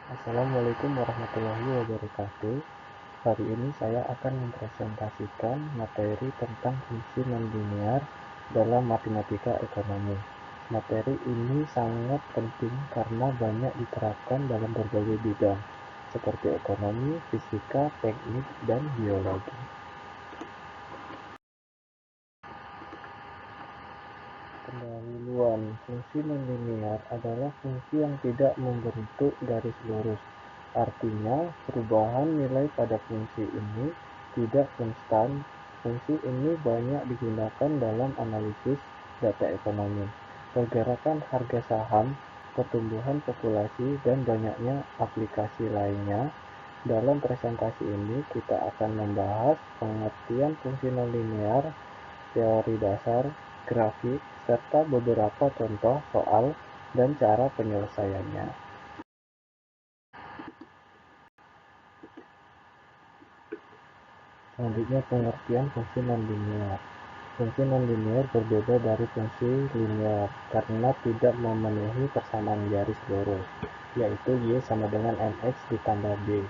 Assalamualaikum warahmatullahi wabarakatuh. Hari ini saya akan mempresentasikan materi tentang fungsi nonlinear dalam matematika ekonomi. Materi ini sangat penting karena banyak diterapkan dalam berbagai bidang, seperti ekonomi, fisika, teknik, dan biologi. Pendahuluan, fungsi nonlinear adalah fungsi yang tidak membentuk garis lurus. Artinya, perubahan nilai pada fungsi ini tidak konstan. Fungsi ini banyak digunakan dalam analisis data ekonomi, pergerakan harga saham, pertumbuhan populasi, dan banyaknya aplikasi lainnya. Dalam presentasi ini, kita akan membahas pengertian fungsi nonlinear, teori dasar, grafik, serta beberapa contoh soal dan cara penyelesaiannya. Selanjutnya, pengertian fungsi nonlinear. Fungsi nonlinear berbeda dari fungsi linear karena tidak memenuhi persamaan garis lurus, yaitu y sama dengan mx ditambah b.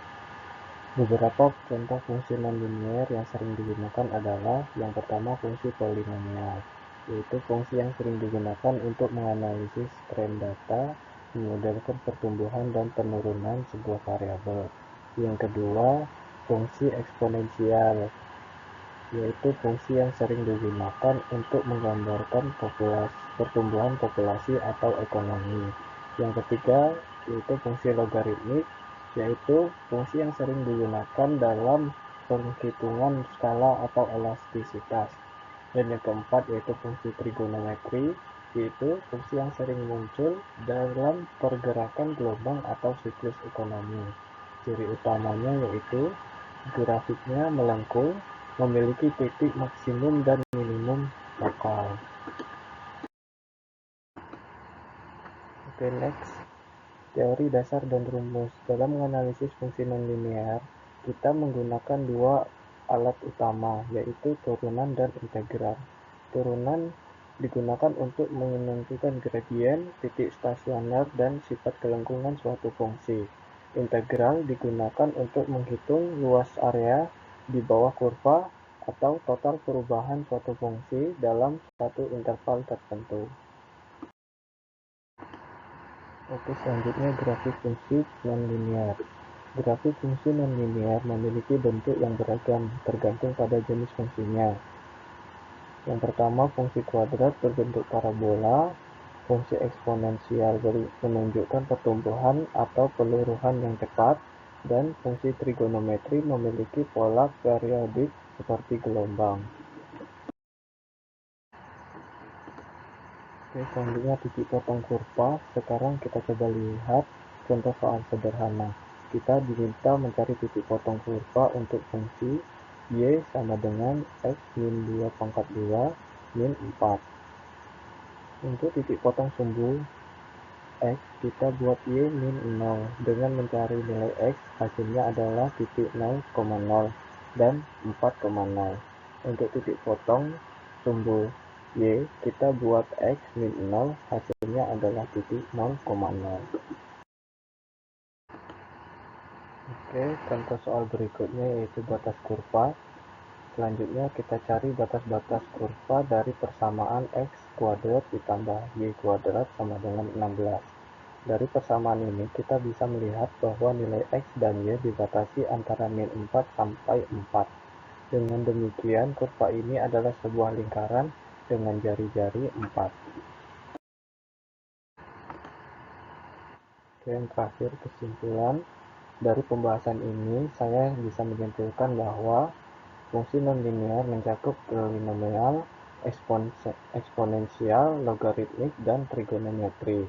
Beberapa contoh fungsi nonlinear yang sering digunakan adalah yang pertama fungsi polinomial, yaitu fungsi yang sering digunakan untuk menganalisis tren data, memodelkan pertumbuhan dan penurunan sebuah variabel. Yang kedua, fungsi eksponensial, yaitu fungsi yang sering digunakan untuk menggambarkan pertumbuhan populasi atau ekonomi. Yang ketiga, yaitu fungsi logaritmik, yaitu fungsi yang sering digunakan dalam penghitungan skala atau elastisitas. Dan yang keempat, yaitu fungsi trigonometri, yaitu fungsi yang sering muncul dalam pergerakan gelombang atau siklus ekonomi. Ciri utamanya yaitu grafiknya melengkung, memiliki titik maksimum dan minimum lokal. Oke, next. Teori dasar dan rumus. Dalam menganalisis fungsi nonlinear, kita menggunakan dua alat utama, yaitu turunan dan integral. Turunan digunakan untuk menentukan gradien, titik stasioner, dan sifat kelengkungan suatu fungsi. Integral digunakan untuk menghitung luas area di bawah kurva atau total perubahan suatu fungsi dalam satu interval tertentu. Oke, selanjutnya grafik fungsi nonlinear. Grafik fungsi nonlinear memiliki bentuk yang beragam tergantung pada jenis fungsinya. Yang pertama, fungsi kuadrat berbentuk parabola, fungsi eksponensial menunjukkan pertumbuhan atau peluruhan yang cepat, dan fungsi trigonometri memiliki pola periodik seperti gelombang. Oke, selanjutnya titik potong kurva. Sekarang kita coba lihat contoh soal sederhana. Kita diminta mencari titik potong kurva untuk fungsi y sama dengan x min 2 pangkat 2 min 4. Untuk titik potong sumbu x, kita buat y min 0 dengan mencari nilai x, hasilnya adalah titik 0,0 dan 4,0. Untuk titik potong sumbu y, kita buat x min 0, hasilnya adalah titik 0,0. Oke, contoh soal berikutnya yaitu batas kurva. Selanjutnya kita cari batas-batas kurva dari persamaan x kuadrat ditambah y kuadrat sama dengan 16. Dari persamaan ini kita bisa melihat bahwa nilai x dan y dibatasi antara min 4 sampai 4. Dengan demikian, kurva ini adalah sebuah lingkaran dengan jari-jari 4. Oke, yang terakhir, kesimpulan. Dari pembahasan ini, saya bisa menyimpulkan bahwa fungsi nonlinear mencakup polinomial, eksponensial, logaritmik, dan trigonometri.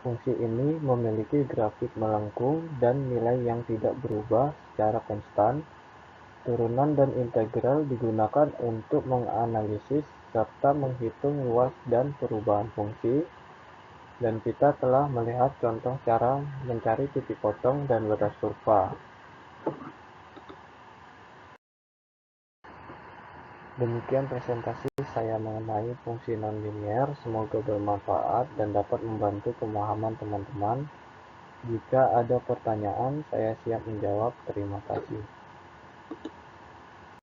Fungsi ini memiliki grafik melengkung dan nilai yang tidak berubah secara konstan. Turunan dan integral digunakan untuk menganalisis serta menghitung luas dan perubahan fungsi. Dan kita telah melihat contoh cara mencari titik potong dan batas kurva. Demikian presentasi saya mengenai fungsi nonlinear. Semoga bermanfaat dan dapat membantu pemahaman teman-teman. Jika ada pertanyaan, saya siap menjawab. Terima kasih.